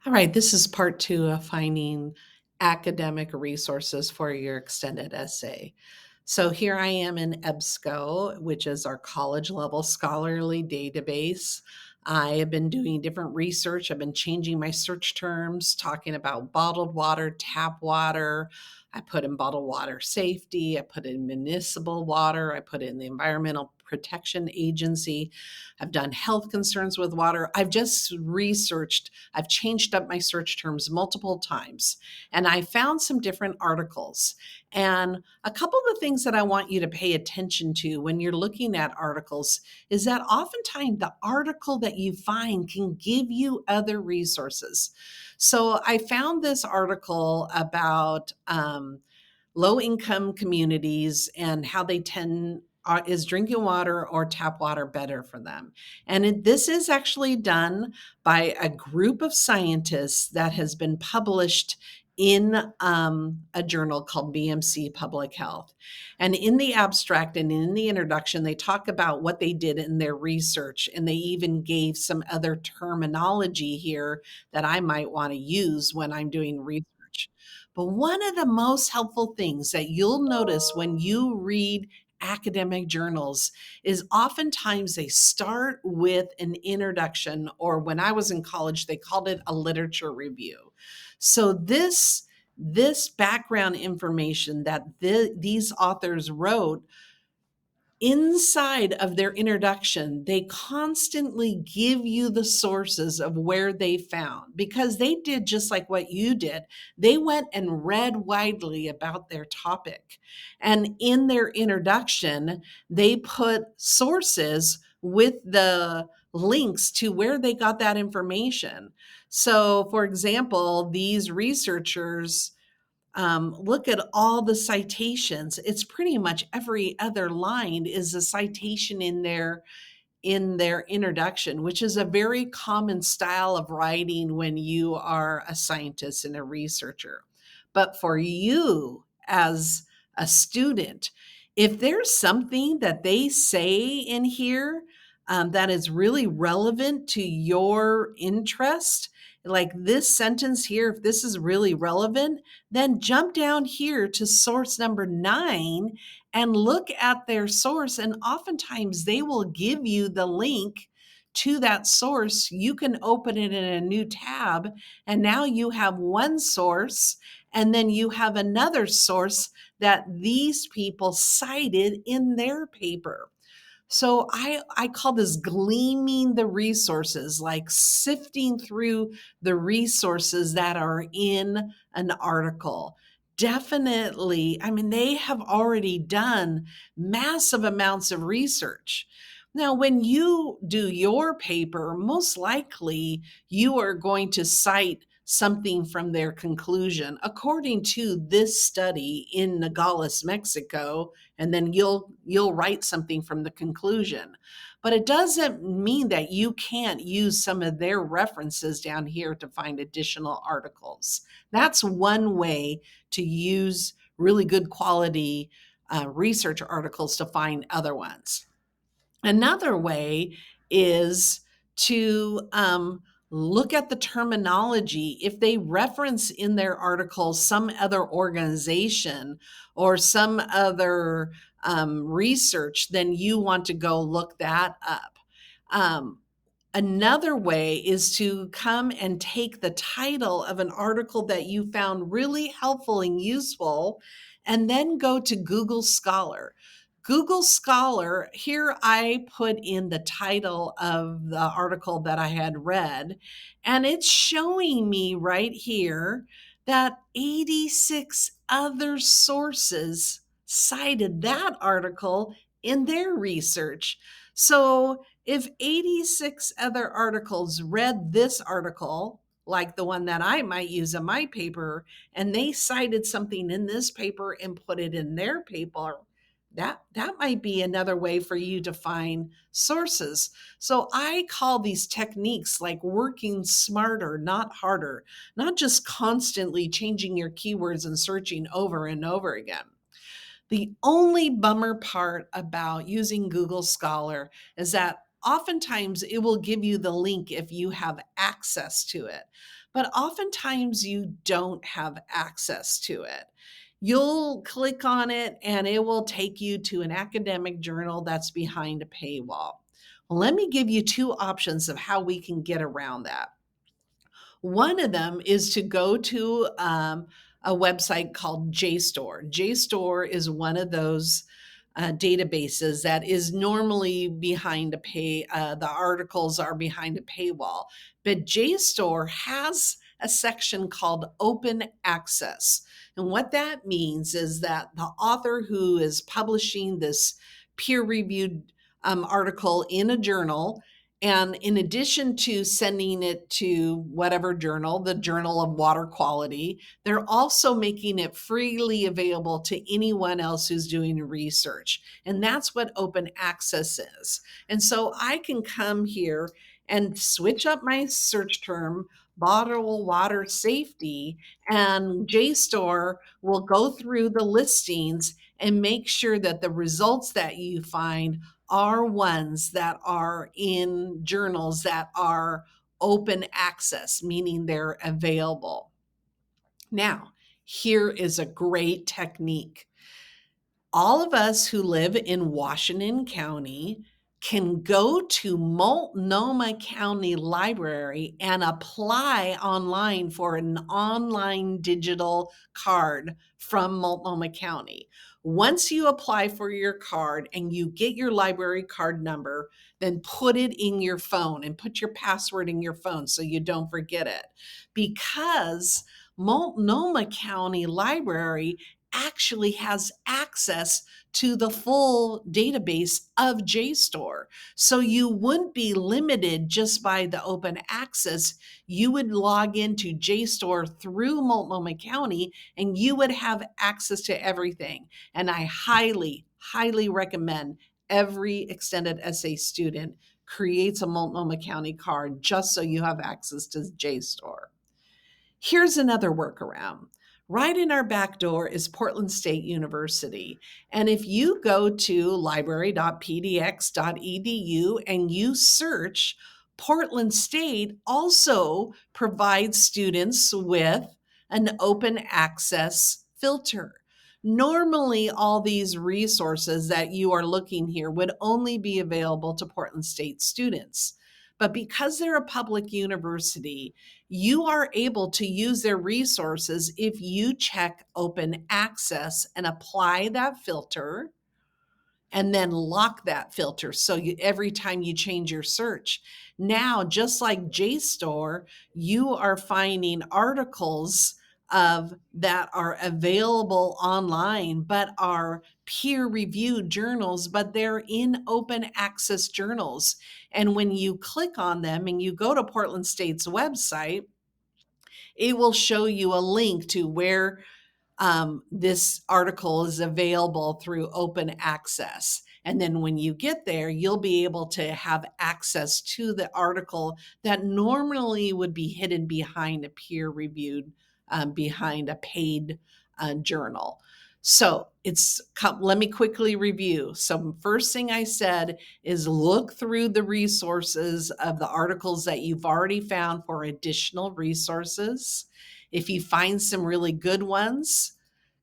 All right, this is part two of finding academic resources for your extended essay. So here I am in EBSCO, which is our college level scholarly database. I have been doing different research. I've been changing my search terms, talking about bottled water, tap water. I put in bottled water safety. I put in municipal water. I put in the Environmental Protection Agency. I've done health concerns with water. I've just researched, I've changed up my search terms multiple times, and I found some different articles. And a couple of the things that I want you to pay attention to when you're looking at articles is that oftentimes the article that you find can give you other resources. So I found this article about low income communities and how they tend is drinking water or tap water better for them. And this is actually done by a group of scientists that has been published in a journal called BMC Public Health. And in the abstract and in the introduction, they talk about what they did in their research. And they even gave some other terminology here that I might want to use when I'm doing research. But one of the most helpful things that you'll notice when you read academic journals is oftentimes they start with an introduction, or when I was in college, they called it a literature review. So this background information that these authors wrote inside of their introduction, they constantly give you the sources of where they found, because they did just like what you did. They went and read widely about their topic. And in their introduction, they put sources with the links to where they got that information. So, for example, these researchers look at all the citations. It's pretty much every other line is a citation in their introduction, which is a very common style of writing when you are a scientist and a researcher. But for you as a student, if there's something that they say in here that is really relevant to your interest, like this sentence here, if this is really relevant, then jump down here to source number 9 and look at their source. And oftentimes they will give you the link to that source. You can open it in a new tab, and now you have one source, and then you have another source that these people cited in their paper. So I call this gleaming the resources, like sifting through the resources that are in an article. Definitely, I mean, they have already done massive amounts of research. Now, when you do your paper, most likely you are going to cite something from their conclusion according to this study in Nogales, Mexico, and then you'll write something from the conclusion. But it doesn't mean that you can't use some of their references down here to find additional articles. That's one way to use really good quality research articles to find other ones. Another way is to look at the terminology. If they reference in their article some other organization or some other research, then you want to go look that up. Um, Another way is to come and take the title of an article that you found really helpful and useful, and then go to Google Scholar. Google Scholar, here I put in the title of the article that I had read, and it's showing me right here that 86 other sources cited that article in their research. So if 86 other articles read this article, like the one that I might use in my paper, and they cited something in this paper and put it in their paper, that might be another way for you to find sources. So I call these techniques like working smarter, not harder, not just constantly changing your keywords and searching over and over again. The only bummer part about using Google Scholar is that oftentimes it will give you the link if you have access to it, but oftentimes you don't have access to it. You'll click on it and it will take you to an academic journal that's behind a paywall. Well, let me give you two options of how we can get around that. One of them is to go to a website called JSTOR. JSTOR is one of those databases that is normally behind a the articles are behind a paywall. But JSTOR has a section called open access. And what that means is that the author who is publishing this peer reviewed article in a journal, and in addition to sending it to whatever journal, the Journal of Water Quality, they're also making it freely available to anyone else who's doing research. And that's what open access is. And so I can come here and switch up my search term, bottled water safety, and JSTOR will go through the listings and make sure that the results that you find are ones that are in journals that are open access, meaning they're available. Now, here is a great technique. All of us who live in Washington County can go to Multnomah County Library and apply online for an online digital card from Multnomah County. Once you apply for your card and you get your library card number, then put it in your phone and put your password in your phone so you don't forget it. Because Multnomah County Library actually has access to the full database of JSTOR. So you wouldn't be limited just by the open access. You would log into JSTOR through Multnomah County and you would have access to everything. And I highly, highly recommend every extended essay student creates a Multnomah County card just so you have access to JSTOR. Here's another workaround. Right in our back door is Portland State University. And if you go to library.pdx.edu and you search, Portland State also provides students with an open access filter. Normally, all these resources that you are looking here would only be available to Portland State students. But because they're a public university, you are able to use their resources if you check open access and apply that filter and then lock that filter. So every time you change your search, now, just like JSTOR, you are finding articles of that are available online, but are peer reviewed journals, but they're in open access journals. And when you click on them and you go to Portland State's website, it will show you a link to where this article is available through open access. And then when you get there, you'll be able to have access to the article that normally would be hidden behind a peer reviewed, behind a paid journal. So let me quickly review. So first thing I said is look through the resources of the articles that you've already found for additional resources. If you find some really good ones,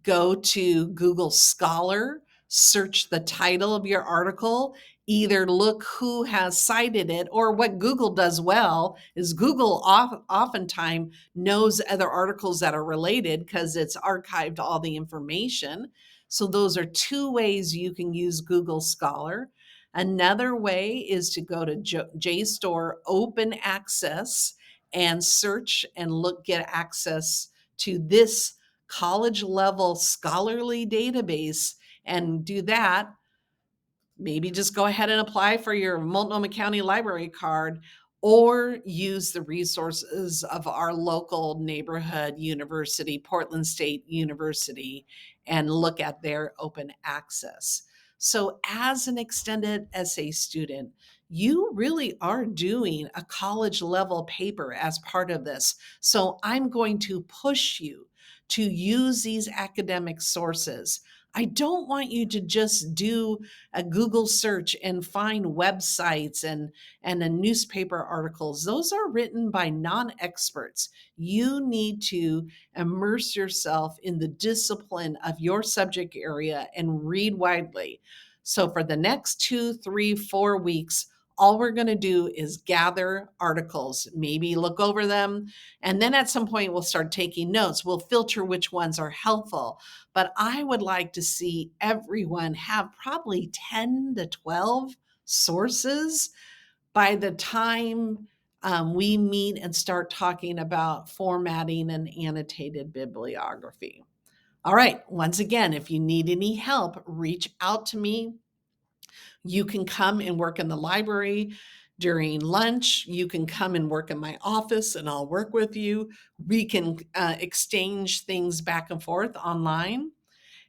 go to Google Scholar, search the title of your article, either look who has cited it, or what Google does well is Google oftentimes knows other articles that are related because it's archived all the information. So those are two ways you can use Google Scholar. Another way is to go to JSTOR Open Access and search and get access to this college level scholarly database and do that. Maybe just go ahead and apply for your Multnomah County Library card or use the resources of our local neighborhood university, Portland State University, and look at their open access. So, as an extended essay student, you really are doing a college level paper as part of this. So, I'm going to push you to use these academic sources. I don't want you to just do a Google search and find websites and a newspaper articles. Those are written by non-experts. You need to immerse yourself in the discipline of your subject area and read widely. So for the next 2, 3, 4 weeks, all we're going to do is gather articles, maybe look over them, and then at some point we'll start taking notes. We'll filter which ones are helpful. But I would like to see everyone have probably 10 to 12 sources by the time we meet and start talking about formatting and annotated bibliography. All right, once again, if you need any help, reach out to me. You can come and work in the library during lunch. You can come and work in my office and I'll work with you. We can exchange things back and forth online.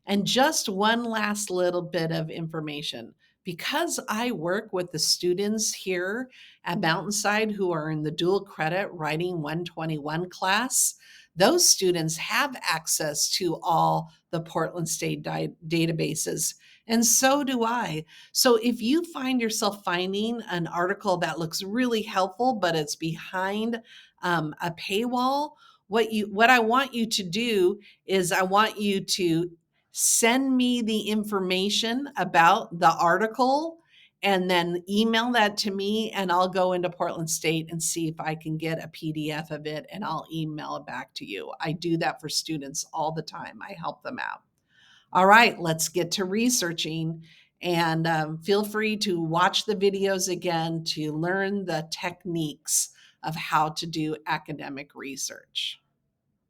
And just one last little bit of information. Because I work with the students here at Mountainside who are in the dual credit Writing 121 class, those students have access to all the Portland State databases. And so do I. So if you find yourself finding an article that looks really helpful, but it's behind a paywall, what I want you to do is I want you to send me the information about the article and then email that to me, and I'll go into Portland State and see if I can get a PDF of it and I'll email it back to you. I do that for students all the time. I help them out. All right, let's get to researching, and feel free to watch the videos again to learn the techniques of how to do academic research.